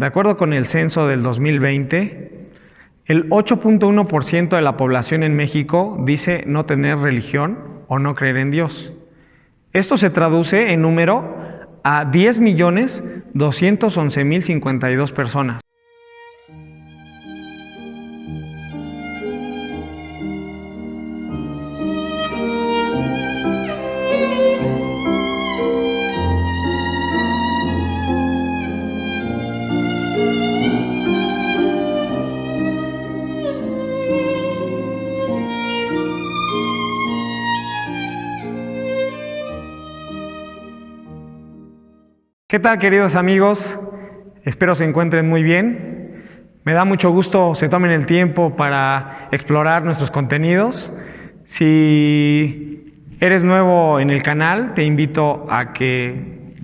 De acuerdo con el censo del 2020, el 8.1% de la población en México dice no tener religión o no creer en Dios. Esto se traduce en número a 10.211.052 personas. ¿Qué tal, queridos amigos? Espero se encuentren muy bien. Me da mucho gusto se tomen el tiempo para explorar nuestros contenidos. Si eres nuevo en el canal, te invito a que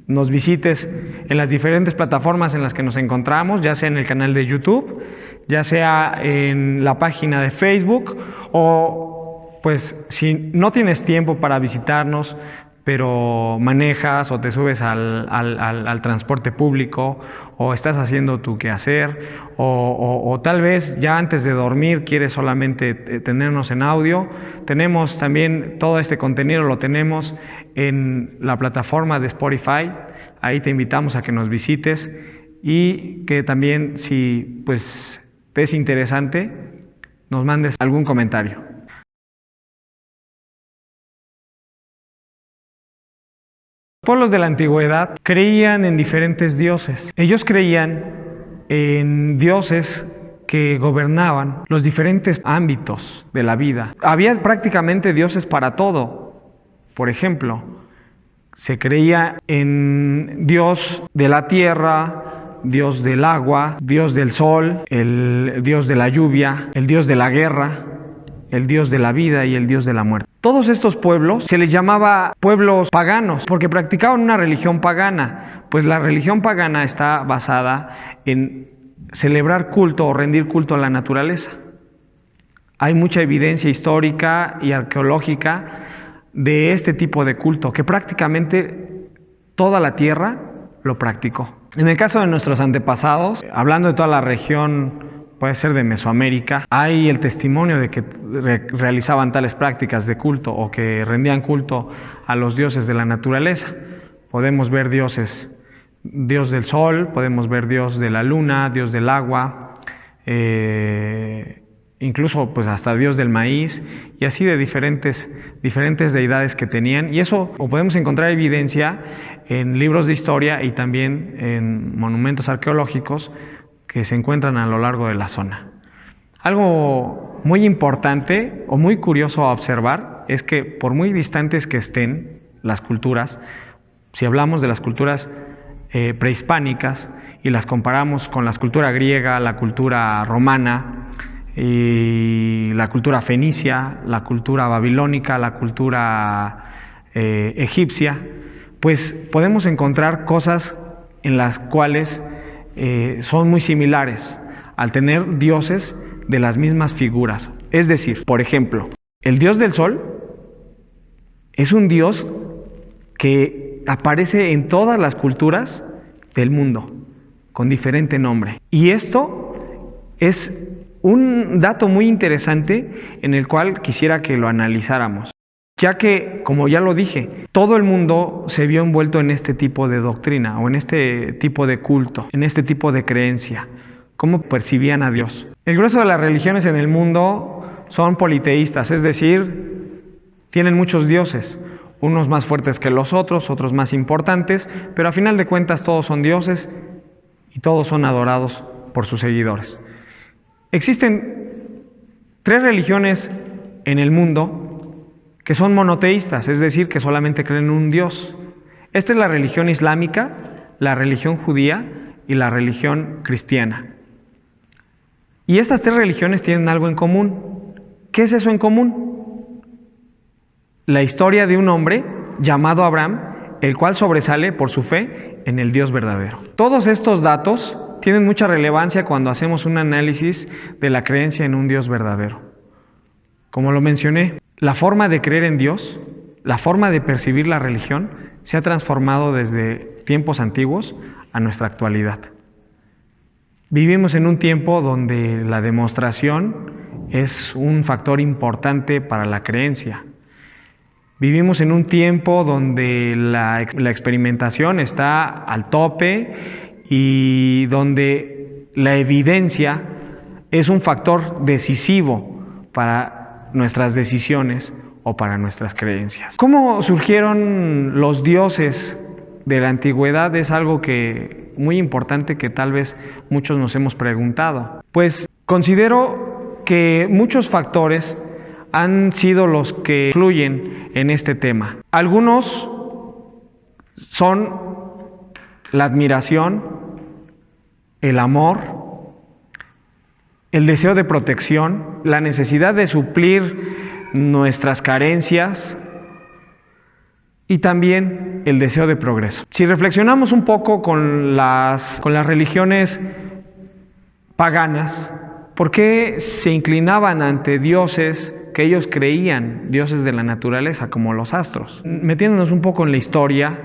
nos visites en las diferentes plataformas en las que nos encontramos, ya sea en el canal de YouTube, ya sea en la página de Facebook, o pues si no tienes tiempo para visitarnos, pero manejas o te subes al transporte público o estás haciendo tu quehacer o tal vez ya antes de dormir quieres solamente tenernos en audio. Tenemos también todo este contenido, lo tenemos en la plataforma de Spotify. Ahí te invitamos a que nos visites y que también, si pues te es interesante, nos mandes algún comentario. Los pueblos de la antigüedad creían en diferentes dioses. Ellos creían en dioses que gobernaban los diferentes ámbitos de la vida. Había prácticamente dioses para todo. Por ejemplo, se creía en Dios de la tierra, Dios del agua, Dios del sol, el Dios de la lluvia, el Dios de la guerra, el Dios de la vida y el Dios de la muerte. Todos estos pueblos se les llamaba pueblos paganos porque practicaban una religión pagana, pues la religión pagana está basada en celebrar culto o rendir culto a la naturaleza. Hay mucha evidencia histórica y arqueológica de este tipo de culto, que prácticamente toda la tierra lo practicó. En el caso de nuestros antepasados, hablando de toda la región, puede ser de Mesoamérica, hay el testimonio de que realizaban tales prácticas de culto o que rendían culto a los dioses de la naturaleza. Podemos ver dioses, Dios del sol, podemos ver Dios de la luna, Dios del agua, incluso pues hasta Dios del maíz, y así de diferentes deidades que tenían. Y eso lo podemos encontrar evidencia en libros de historia y también en monumentos arqueológicos que se encuentran a lo largo de la zona. Algo muy importante o muy curioso a observar es que por muy distantes que estén las culturas, si hablamos de las culturas prehispánicas y las comparamos con la cultura griega, la cultura romana, y la cultura fenicia, la cultura babilónica, la cultura egipcia, pues podemos encontrar cosas en las cuales son muy similares al tener dioses de las mismas figuras. Es decir, por ejemplo, el dios del sol es un dios que aparece en todas las culturas del mundo con diferente nombre. Y esto es un dato muy interesante en el cual quisiera que lo analizáramos, ya que, como ya lo dije, todo el mundo se vio envuelto en este tipo de doctrina o en este tipo de culto, en este tipo de creencia, cómo percibían a Dios. El grueso de las religiones en el mundo son politeístas, es decir, tienen muchos dioses, unos más fuertes que los otros más importantes, pero a final de cuentas todos son dioses y todos son adorados por sus seguidores. Existen 3 religiones en el mundo que son monoteístas, es decir, que solamente creen en un Dios. Esta es la religión islámica, la religión judía y la religión cristiana. Y estas 3 religiones tienen algo en común. ¿Qué es eso en común? La historia de un hombre llamado Abraham, el cual sobresale por su fe en el Dios verdadero. Todos estos datos tienen mucha relevancia cuando hacemos un análisis de la creencia en un Dios verdadero. Como lo mencioné, la forma de creer en Dios, la forma de percibir la religión, se ha transformado desde tiempos antiguos a nuestra actualidad. Vivimos en un tiempo donde la demostración es un factor importante para la creencia. Vivimos en un tiempo donde la experimentación está al tope y donde la evidencia es un factor decisivo para nuestras decisiones o para nuestras creencias. ¿Cómo surgieron los dioses de la antigüedad? Es algo muy importante que tal vez muchos nos hemos preguntado. Pues considero que muchos factores han sido los que influyen en este tema. Algunos son la admiración, el amor, el deseo de protección, la necesidad de suplir nuestras carencias y también el deseo de progreso. Si reflexionamos un poco con las religiones paganas, ¿por qué se inclinaban ante dioses que ellos creían, dioses de la naturaleza, como los astros? Metiéndonos un poco en la historia,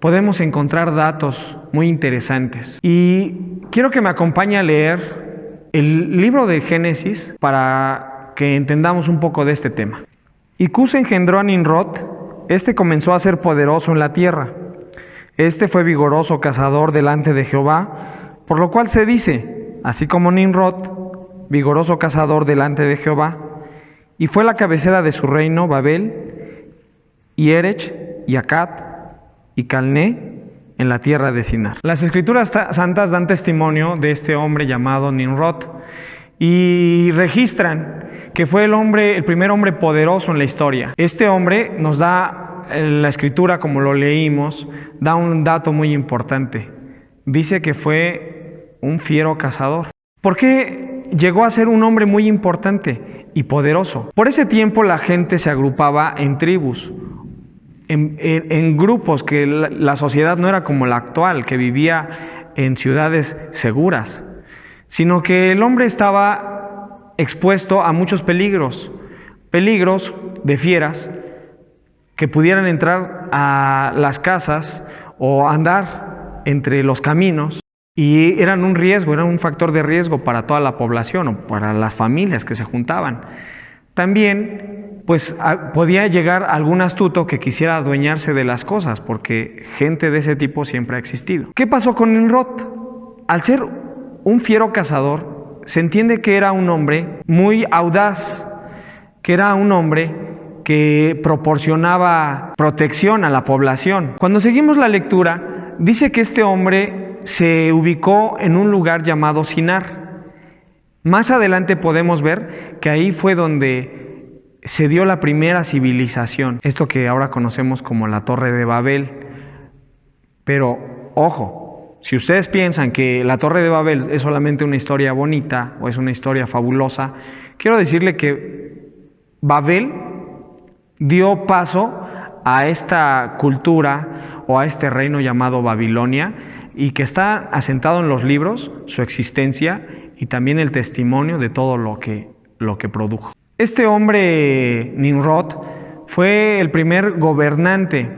podemos encontrar datos muy interesantes. Y quiero que me acompañe a leer el libro de Génesis para que entendamos un poco de este tema. Y Cus engendró a Nimrod. Este comenzó a ser poderoso en la tierra. Este fue vigoroso cazador delante de Jehová, por lo cual se dice, así como Nimrod, vigoroso cazador delante de Jehová, y fue la cabecera de su reino Babel, y Erech, y Akkad, y Calné, en la tierra de Sinar. Las escrituras santas dan testimonio de este hombre llamado Nimrod, y registran que fue el primer hombre poderoso en la historia. Este hombre nos da, la escritura como lo leímos, da un dato muy importante. Dice que fue un fiero cazador. ¿Por qué llegó a ser un hombre muy importante y poderoso? Por ese tiempo la gente se agrupaba en tribus, en grupos, que la sociedad no era como la actual, que vivía en ciudades seguras, sino que el hombre estaba expuesto a muchos peligros de fieras que pudieran entrar a las casas o andar entre los caminos, y eran un riesgo, era un factor de riesgo para toda la población o para las familias que se juntaban. También, pues, podía llegar algún astuto que quisiera adueñarse de las cosas, porque gente de ese tipo siempre ha existido. ¿Qué pasó con Nimrod? Al ser un fiero cazador, se entiende que era un hombre muy audaz, que era un hombre que proporcionaba protección a la población. Cuando seguimos la lectura, dice que este hombre se ubicó en un lugar llamado Sinar. Más adelante podemos ver que ahí fue donde se dio la primera civilización, esto que ahora conocemos como la Torre de Babel. Pero, ojo, si ustedes piensan que la Torre de Babel es solamente una historia bonita o es una historia fabulosa, quiero decirle que Babel dio paso a esta cultura o a este reino llamado Babilonia, y que está asentado en los libros, su existencia y también el testimonio de todo lo que produjo. Este hombre, Nimrod, fue el primer gobernante.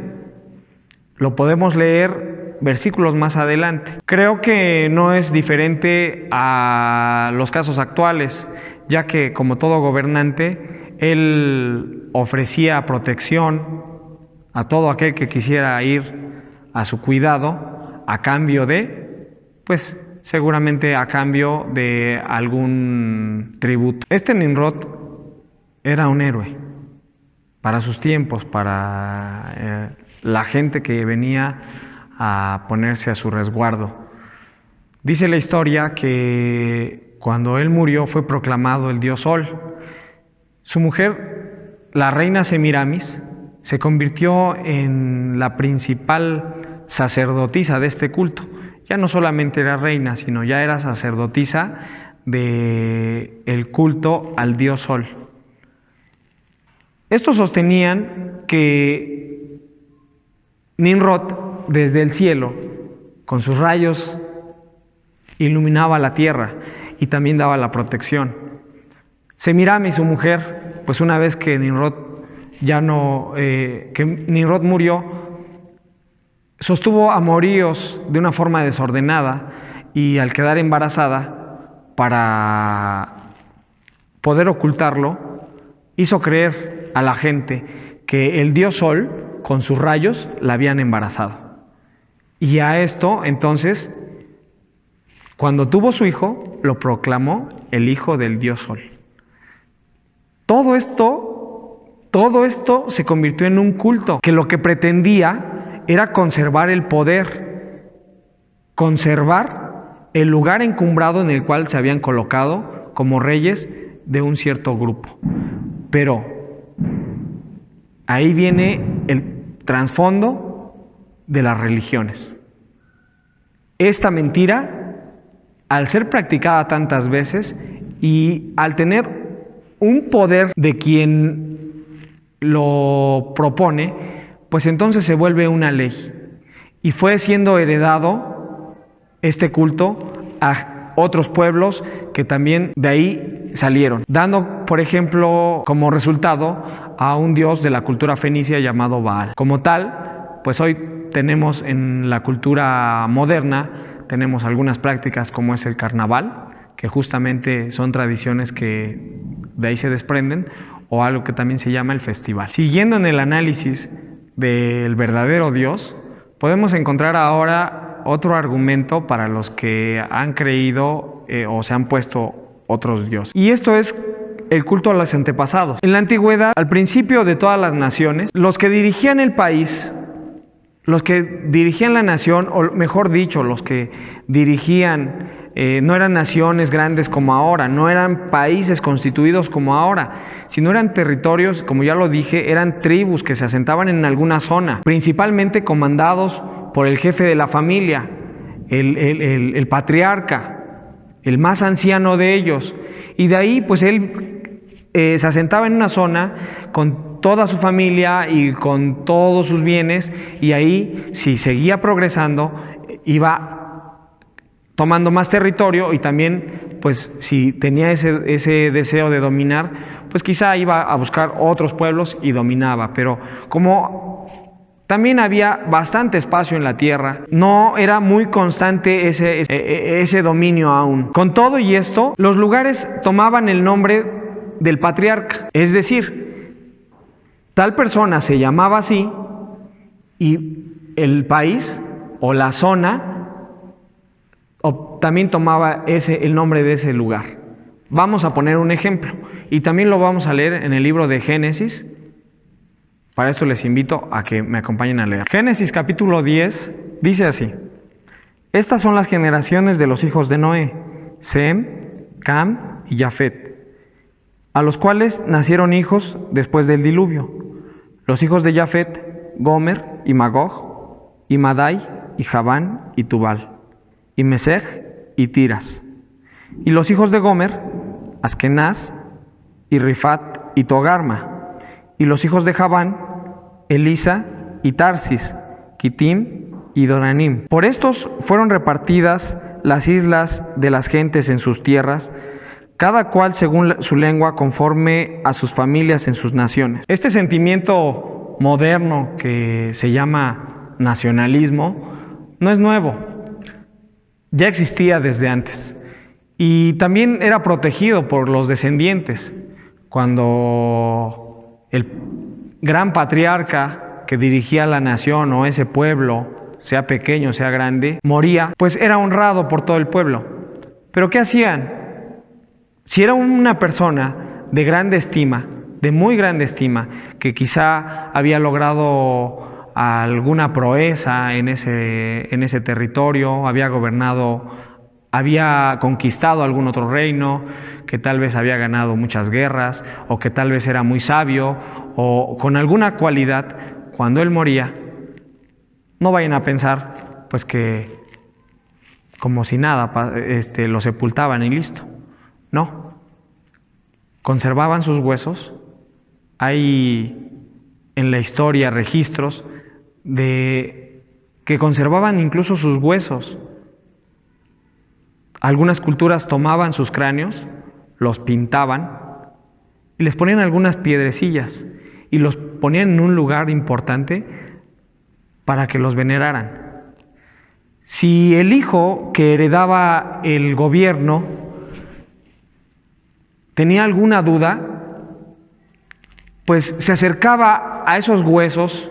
Lo podemos leer versículos más adelante. Creo que no es diferente a los casos actuales, ya que como todo gobernante, él ofrecía protección a todo aquel que quisiera ir a su cuidado, a cambio de, pues seguramente a cambio de algún tributo. Este Nimrod era un héroe para sus tiempos, para la gente que venía a ponerse a su resguardo. Dice la historia que cuando él murió fue proclamado el dios Sol. Su mujer, la reina Semiramis, se convirtió en la principal sacerdotisa de este culto. Ya no solamente era reina, sino ya era sacerdotisa del culto al dios Sol. Estos sostenían que Nimrod, desde el cielo, con sus rayos, iluminaba la tierra y también daba la protección. Semiramis, su mujer, pues una vez que Nimrod murió, sostuvo amoríos de una forma desordenada y al quedar embarazada, para poder ocultarlo, hizo creer a la gente que el dios Sol, con sus rayos, la habían embarazado. Y a esto, entonces, cuando tuvo su hijo, lo proclamó el hijo del dios Sol. Todo esto se convirtió en un culto, que lo que pretendía era conservar el poder, conservar el lugar encumbrado en el cual se habían colocado como reyes de un cierto grupo. Pero ahí viene el trasfondo de las religiones. Esta mentira, al ser practicada tantas veces y al tener un poder de quien lo propone, pues entonces se vuelve una ley. Y fue siendo heredado este culto a otros pueblos que también de ahí salieron, dando, por ejemplo, como resultado a un dios de la cultura fenicia llamado Baal. Como tal, pues hoy tenemos en la cultura moderna, tenemos algunas prácticas como es el carnaval, que justamente son tradiciones que de ahí se desprenden, o algo que también se llama el festival. Siguiendo en el análisis del verdadero Dios, podemos encontrar ahora otro argumento para los que han creído o se han puesto otros dioses. Y esto es el culto a los antepasados. En la antigüedad, al principio de todas las naciones, los que dirigían el país, los que dirigían la nación, o mejor dicho, los que dirigían, no eran naciones grandes como ahora, no eran países constituidos como ahora, sino eran territorios, como ya lo dije, eran tribus que se asentaban en alguna zona, principalmente comandados por el jefe de la familia, el patriarca, el más anciano de ellos. Y de ahí, pues él se asentaba en una zona con toda su familia y con todos sus bienes, y ahí, si seguía progresando, iba tomando más territorio, y también, pues, si tenía ese deseo de dominar, pues quizá iba a buscar otros pueblos y dominaba. Pero como también había bastante espacio en la tierra, no era muy constante ese dominio aún. Con todo y esto, los lugares tomaban el nombre del patriarca, es decir, tal persona se llamaba así y el país o la zona también tomaba el nombre de ese lugar. Vamos a poner un ejemplo y también lo vamos a leer en el libro de Génesis. Para esto les invito a que me acompañen a leer. Génesis capítulo 10 dice así: Estas son las generaciones de los hijos de Noé, Sem, Cam y Jafet, a los cuales nacieron hijos después del diluvio. Los hijos de Jafet, Gomer y Magog, y Madai y Javán y Tubal, y Mesech y Tiras. Y los hijos de Gomer, Askenaz y Rifat y Togarma. Y los hijos de Javán, Elisa y Tarsis, Kitim y Doranim. Por estos fueron repartidas las islas de las gentes en sus tierras, cada cual según su lengua, conforme a sus familias en sus naciones. Este sentimiento moderno que se llama nacionalismo no es nuevo, ya existía desde antes y también era protegido por los descendientes. Cuando el gran patriarca que dirigía la nación o ese pueblo, sea pequeño, sea grande, moría, pues era honrado por todo el pueblo. ¿Pero qué hacían? Si era una persona de grande estima, de muy grande estima, que quizá había logrado alguna proeza en ese territorio, había gobernado, había conquistado algún otro reino, que tal vez había ganado muchas guerras, o que tal vez era muy sabio, o con alguna cualidad, cuando él moría, no vayan a pensar pues que como si nada, lo sepultaban y listo. No, conservaban sus huesos. Hay en la historia registros de que conservaban incluso sus huesos. Algunas culturas tomaban sus cráneos, los pintaban y les ponían algunas piedrecillas y los ponían en un lugar importante para que los veneraran. Si el hijo que heredaba el gobierno tenía alguna duda, pues se acercaba a esos huesos,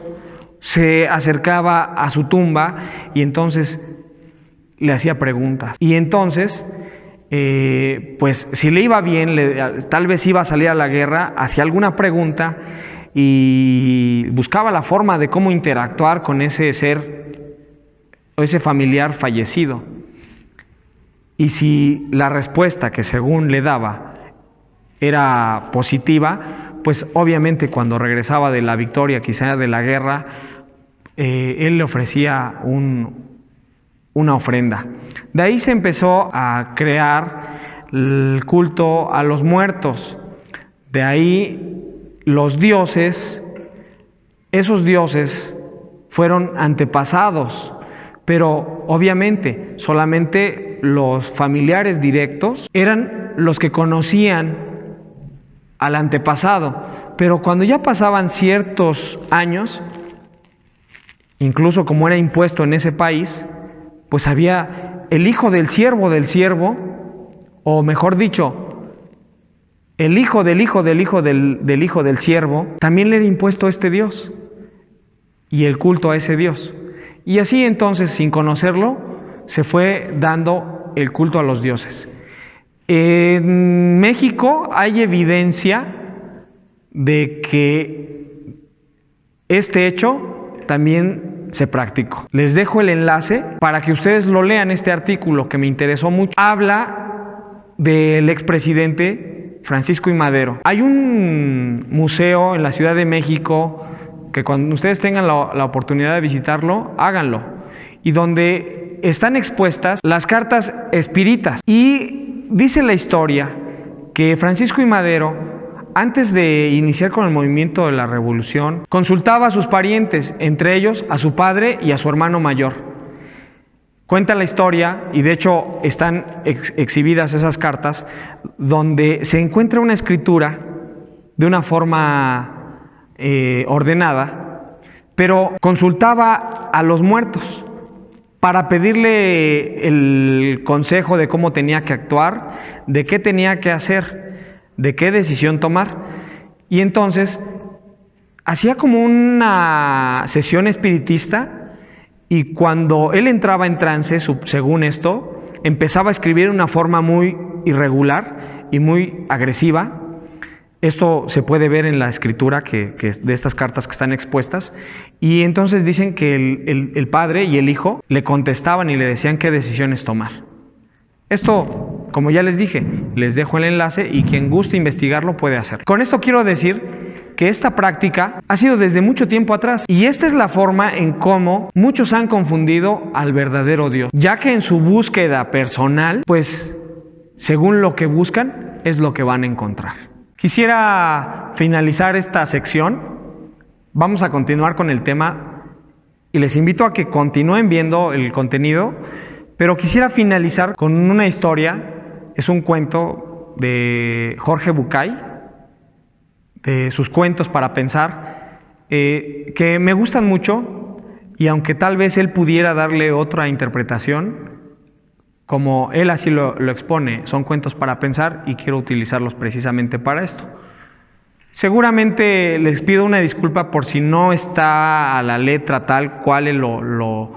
se acercaba a su tumba y entonces le hacía preguntas. Y entonces, pues si le iba bien, tal vez iba a salir a la guerra, hacía alguna pregunta y buscaba la forma de cómo interactuar con ese ser o ese familiar fallecido. Y si la respuesta que según le daba era positiva, pues obviamente cuando regresaba de la victoria, quizá de la guerra, él le ofrecía una ofrenda. De ahí se empezó a crear el culto a los muertos. De ahí los dioses, esos dioses fueron antepasados, pero obviamente solamente los familiares directos eran los que conocían al antepasado, pero cuando ya pasaban ciertos años, incluso como era impuesto en ese país, pues había el hijo del siervo, o mejor dicho, el hijo del hijo del hijo del hijo del siervo, también le era impuesto a este Dios y el culto a ese Dios. Y así entonces, sin conocerlo, se fue dando el culto a los dioses. En México hay evidencia de que este hecho también se practicó. Les dejo el enlace para que ustedes lo lean, este artículo que me interesó mucho. Habla del expresidente Francisco I. Madero. Hay un museo en la Ciudad de México que cuando ustedes tengan la oportunidad de visitarlo, háganlo. Y donde están expuestas las cartas espíritas. Y dice la historia que Francisco I. Madero, antes de iniciar con el movimiento de la revolución, consultaba a sus parientes, entre ellos a su padre y a su hermano mayor. Cuenta la historia, y de hecho están exhibidas esas cartas, donde se encuentra una escritura de una forma ordenada, pero consultaba a los muertos para pedirle el consejo de cómo tenía que actuar, de qué tenía que hacer, de qué decisión tomar. Y entonces hacía como una sesión espiritista, y cuando él entraba en trance, según esto, empezaba a escribir de una forma muy irregular y muy agresiva. Esto se puede ver en la escritura que de estas cartas que están expuestas. Y entonces dicen que el padre y el hijo le contestaban y le decían qué decisiones tomar. Esto, como ya les dije, les dejo el enlace y quien guste investigarlo puede hacerlo. Con esto quiero decir que esta práctica ha sido desde mucho tiempo atrás, y esta es la forma en cómo muchos han confundido al verdadero Dios, ya que en su búsqueda personal, pues según lo que buscan es lo que van a encontrar. Quisiera finalizar esta sección. Vamos a continuar con el tema y les invito a que continúen viendo el contenido, pero quisiera finalizar con una historia. Es un cuento de Jorge Bucay, de sus cuentos para pensar, que me gustan mucho, y aunque tal vez él pudiera darle otra interpretación, como él así lo expone, son cuentos para pensar y quiero utilizarlos precisamente para esto. Seguramente les pido una disculpa por si no está a la letra tal cual él lo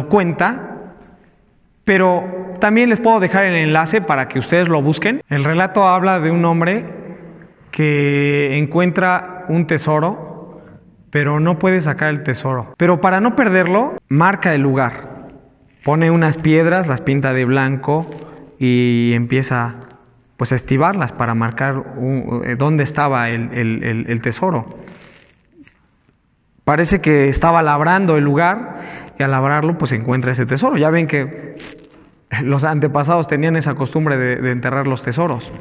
cuenta, pero también les puedo dejar el enlace para que ustedes lo busquen. El relato habla de un hombre que encuentra un tesoro, pero no puede sacar el tesoro. Pero para no perderlo, marca el lugar. Pone unas piedras, las pinta de blanco y empieza pues a estibarlas para marcar dónde estaba el tesoro. Parece que estaba labrando el lugar y al labrarlo pues encuentra ese tesoro. Ya ven que los antepasados tenían esa costumbre de enterrar los tesoros.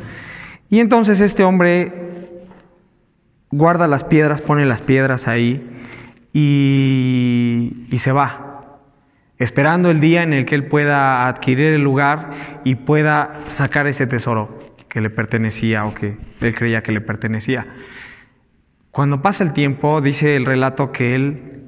Y entonces este hombre guarda las piedras, pone las piedras ahí y se va, esperando el día en el que él pueda adquirir el lugar y pueda sacar ese tesoro que le pertenecía o que él creía que le pertenecía. Cuando pasa el tiempo, dice el relato que él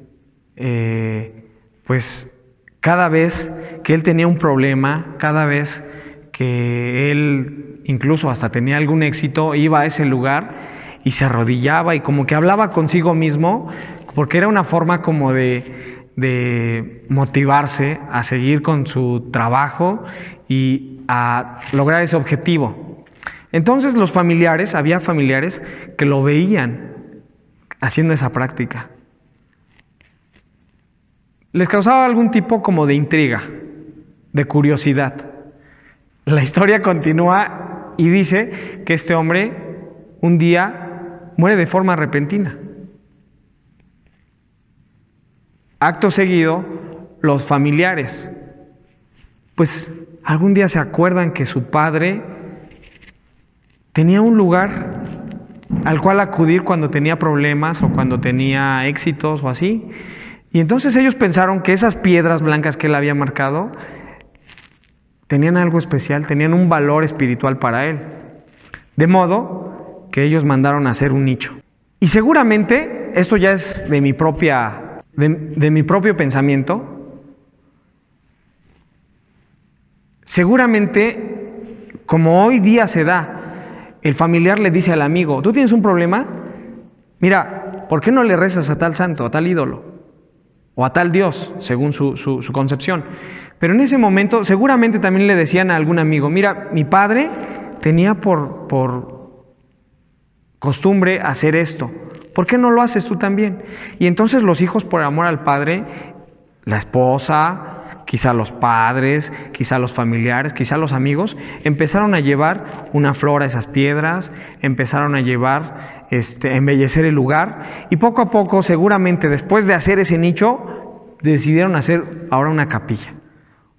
pues cada vez que él tenía un problema, cada vez que él incluso hasta tenía algún éxito, iba a ese lugar y se arrodillaba y como que hablaba consigo mismo, porque era una forma como de motivarse a seguir con su trabajo y a lograr ese objetivo. Entonces había familiares que lo veían haciendo esa práctica. Les causaba algún tipo como de intriga, de curiosidad. La historia continúa y dice que este hombre un día muere de forma repentina. Acto seguido, los familiares, pues algún día se acuerdan que su padre tenía un lugar al cual acudir cuando tenía problemas o cuando tenía éxitos o así. Y entonces ellos pensaron que esas piedras blancas que él había marcado tenían algo especial, tenían un valor espiritual para él. De modo que ellos mandaron a hacer un nicho. Y seguramente, esto ya es de mi propio pensamiento, seguramente, como hoy día se da, el familiar le dice al amigo, ¿tú tienes un problema? Mira, ¿por qué no le rezas a tal santo, a tal ídolo? O a tal Dios, según su concepción. Pero en ese momento seguramente también le decían a algún amigo, mira, mi padre tenía por costumbre hacer esto, ¿por qué no lo haces tú también? Y entonces los hijos, por amor al padre, la esposa, quizá los padres, quizá los familiares, quizá los amigos, empezaron a llevar una flor a esas piedras, empezaron a llevar, embellecer el lugar, y poco a poco, seguramente después de hacer ese nicho, decidieron hacer ahora una capilla,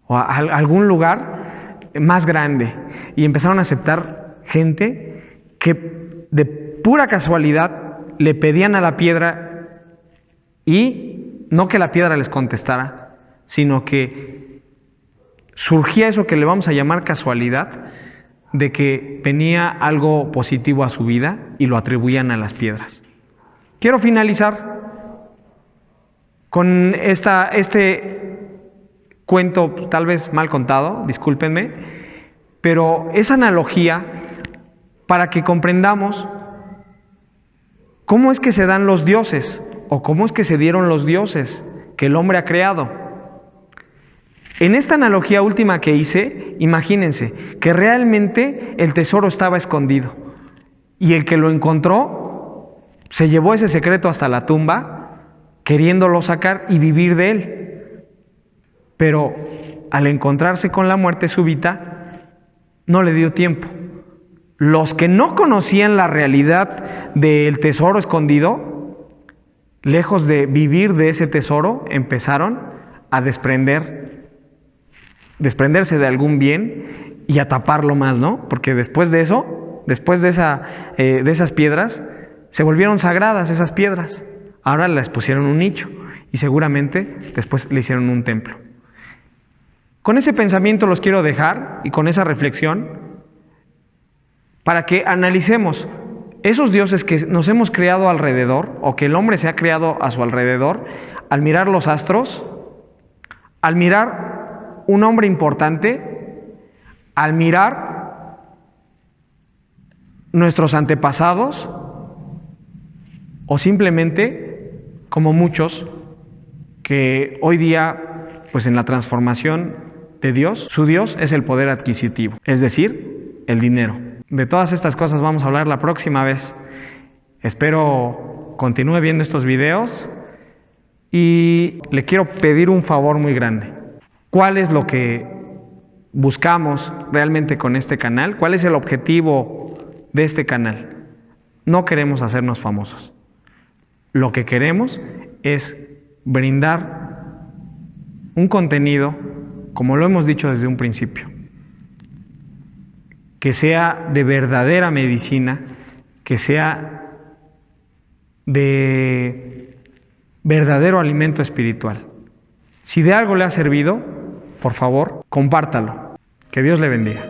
o algún lugar más grande, y empezaron a aceptar gente que de pura casualidad le pedían a la piedra, y no que la piedra les contestara, sino que surgía eso que le vamos a llamar casualidad, de que venía algo positivo a su vida y lo atribuían a las piedras. Quiero finalizar con este cuento tal vez mal contado, discúlpenme, pero esa analogía para que comprendamos cómo es que se dan los dioses o cómo es que se dieron los dioses que el hombre ha creado. En esta analogía última que hice, imagínense que realmente el tesoro estaba escondido y el que lo encontró se llevó ese secreto hasta la tumba queriéndolo sacar y vivir de él. Pero al encontrarse con la muerte súbita, no le dio tiempo. Los que no conocían la realidad del tesoro escondido, lejos de vivir de ese tesoro, empezaron a desprenderse de algún bien y a taparlo más, ¿no? Porque después de eso, después de esas piedras, se volvieron sagradas esas piedras. Ahora les pusieron un nicho y seguramente después le hicieron un templo. Con ese pensamiento los quiero dejar y con esa reflexión para que analicemos esos dioses que nos hemos creado alrededor o que el hombre se ha creado a su alrededor, al mirar los astros, al mirar un hombre importante, al mirar nuestros antepasados, o simplemente como muchos que hoy día, pues en la transformación de Dios, su Dios es el poder adquisitivo, es decir, el dinero. De todas estas cosas vamos a hablar la próxima vez. Espero continúe viendo estos videos y le quiero pedir un favor muy grande. ¿Cuál es lo que buscamos realmente con este canal? ¿Cuál es el objetivo de este canal? No queremos hacernos famosos. Lo que queremos es brindar un contenido, como lo hemos dicho desde un principio, que sea de verdadera medicina, que sea de verdadero alimento espiritual. Si de algo le ha servido, por favor, compártalo. Que Dios le bendiga.